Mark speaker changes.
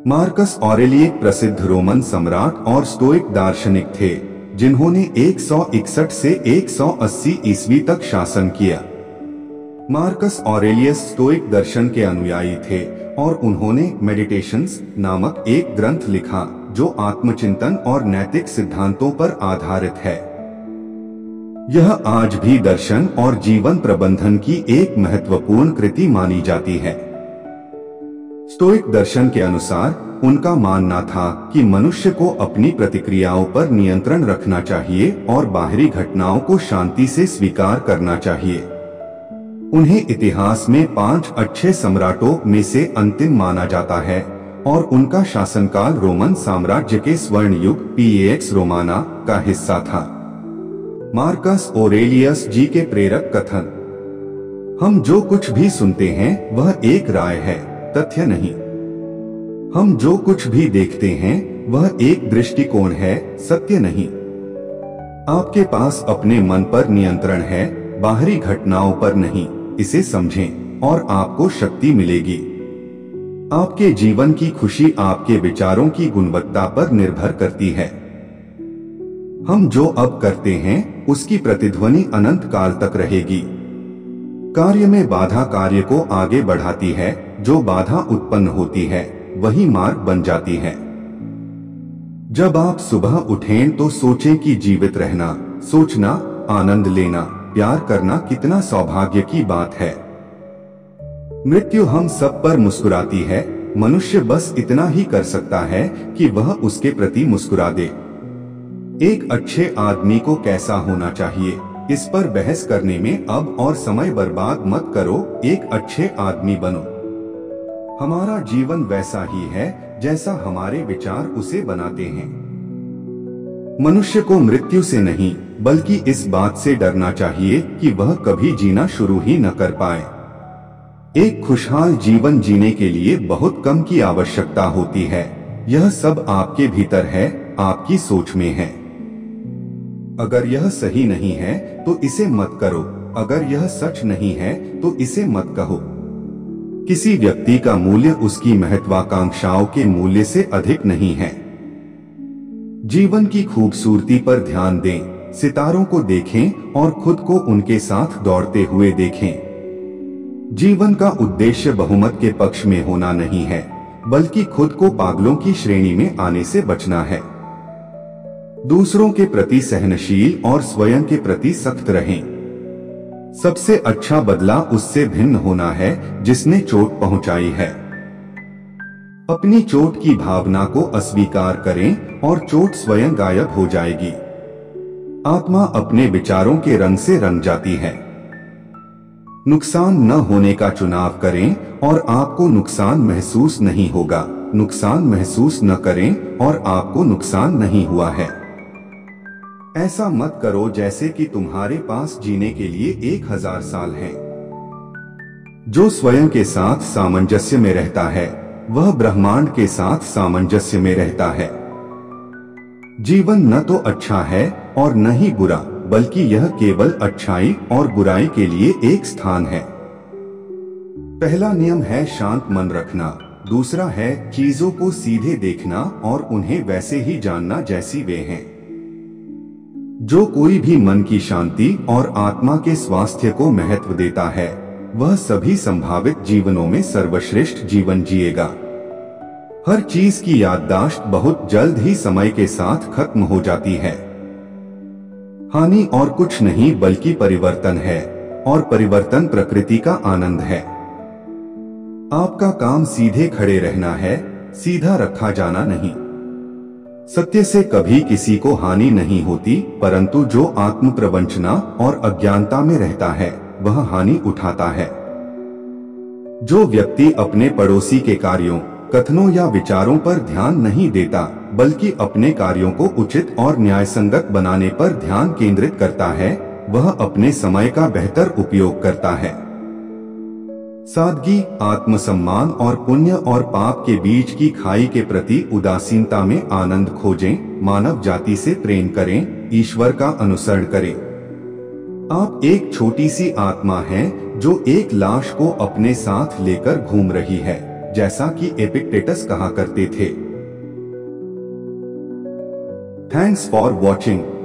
Speaker 1: Marcus O'Reilly एक प्रसिद्ध Roman सम्राट और स्टोइक दार्शनिक थे, जिन्होंने 161 से 180 ईस्वी तक शासन किया। मार्कस ऑरेलियस स्टोइक दर्शन के अनुयायी थे और उन्होंने मेडिटेशंस नामक एक ग्रंथ लिखा जो आत्मचिंतन और नैतिक सिद्धांतों पर आधारित है। यह आज भी दर्शन और जीवन प्रबंधन की एक महत्वपूर्ण कृति मानी जाती है। स्टोइक दर्शन के अनुसार उनका मानना था कि मनुष्य को अपनी प्रतिक्रियाओं पर नियंत्रण रखना चाहिए और बाहरी घटनाओं को शांति से स्वीकार करना चाहिए। उन्हें इतिहास में 5 अच्छे सम्राटों में से अंतिम माना जाता है और उनका शासनकाल रोमन साम्राज्य के स्वर्ण युग पीएक्स रोमाना का हिस्सा था। मार्कस ऑरेलियस जी के प्रेरक कथन, हम जो कुछ भी सुनते हैं वह एक राय है, तथ्य नहीं। हम जो कुछ भी देखते हैं वह एक दृष्टिकोण है, सत्य नहीं। आपके पास अपने मन पर नियंत्रण है, बाहरी घटनाओं पर नहीं। इसे समझें और आपको शक्ति मिलेगी। आपके जीवन की खुशी आपके विचारों की गुणवत्ता पर निर्भर करती है। हम जो अब करते हैं उसकी प्रतिध्वनि अनंत काल तक रहेगी। कार्य में बाधा कार्य को आगे बढ़ाती है, जो बाधा उत्पन्न होती है वही मार्ग बन जाती है। जब आप सुबह उठें तो सोचें कि जीवित रहना, सोचना, आनंद लेना, प्यार करना कितना सौभाग्य की बात है। मृत्यु हम सब पर मुस्कुराती है, मनुष्य बस इतना ही कर सकता है कि वह उसके प्रति मुस्कुरा दे। एक अच्छे आदमी को कैसा होना चाहिए, इस पर बहस करने में अब और समय बर्बाद मत करो, एक अच्छे आदमी बनो। हमारा जीवन वैसा ही है जैसा हमारे विचार उसे बनाते हैं। मनुष्य को मृत्यु से नहीं बल्कि इस बात से डरना चाहिए कि वह कभी जीना शुरू ही न कर पाए। एक खुशहाल जीवन जीने के लिए बहुत कम की आवश्यकता होती है। यह सब आपके भीतर है, आपकी सोच में है। अगर यह सही नहीं है तो इसे मत करो, अगर यह सच नहीं है तो इसे मत कहो। किसी व्यक्ति का मूल्य उसकी महत्वाकांक्षाओं के मूल्य से अधिक नहीं है। जीवन की खूबसूरती पर ध्यान दें, सितारों को देखें और खुद को उनके साथ दौड़ते हुए देखें। जीवन का उद्देश्य बहुमत के पक्ष में होना नहीं है, बल्कि खुद को पागलों की श्रेणी में आने से बचना है। दूसरों के प्रति सहनशील और स्वयं के प्रति सख्त रहें। सबसे अच्छा बदला उससे भिन्न होना है जिसने चोट पहुंचाई है। अपनी चोट की भावना को अस्वीकार करें और चोट स्वयं गायब हो जाएगी। आत्मा अपने विचारों के रंग से रंग जाती है। नुकसान न होने का चुनाव करें और आपको नुकसान महसूस नहीं होगा। नुकसान महसूस न करें और आपको नुकसान नहीं हुआ है। ऐसा मत करो जैसे कि तुम्हारे पास जीने के लिए 1000 साल हैं। जो स्वयं के साथ सामंजस्य में रहता है वह ब्रह्मांड के साथ सामंजस्य में रहता है। जीवन न तो अच्छा है और न ही बुरा, बल्कि यह केवल अच्छाई और बुराई के लिए एक स्थान है। पहला नियम है शांत मन रखना, दूसरा है चीजों को सीधे देखना और उन्हें वैसे ही जानना जैसी वे हैं। जो कोई भी मन की शांति और आत्मा के स्वास्थ्य को महत्व देता है वह सभी संभावित जीवनों में सर्वश्रेष्ठ जीवन जिएगा। हर चीज की याददाश्त बहुत जल्द ही समय के साथ खत्म हो जाती है। हानि और कुछ नहीं बल्कि परिवर्तन है और परिवर्तन प्रकृति का आनंद है। आपका काम सीधे खड़े रहना है, सीधा रखा जाना नहीं। सत्य से कभी किसी को हानि नहीं होती, परंतु जो आत्म प्रवंचना और अज्ञानता में रहता है वह हानि उठाता है। जो व्यक्ति अपने पड़ोसी के कार्यों, कथनों या विचारों पर ध्यान नहीं देता बल्कि अपने कार्यों को उचित और न्यायसंगत बनाने पर ध्यान केंद्रित करता है वह अपने समय का बेहतर उपयोग करता है। सादगी, आत्मसम्मान और पुण्य और पाप के बीच की खाई के प्रति उदासीनता में आनंद खोजें। मानव जाति से प्रेम करें, ईश्वर का अनुसरण करें। आप एक छोटी सी आत्मा हैं जो एक लाश को अपने साथ लेकर घूम रही है। जैसा कि एपिक्टेटस कहा करते थे। Thanks for watching.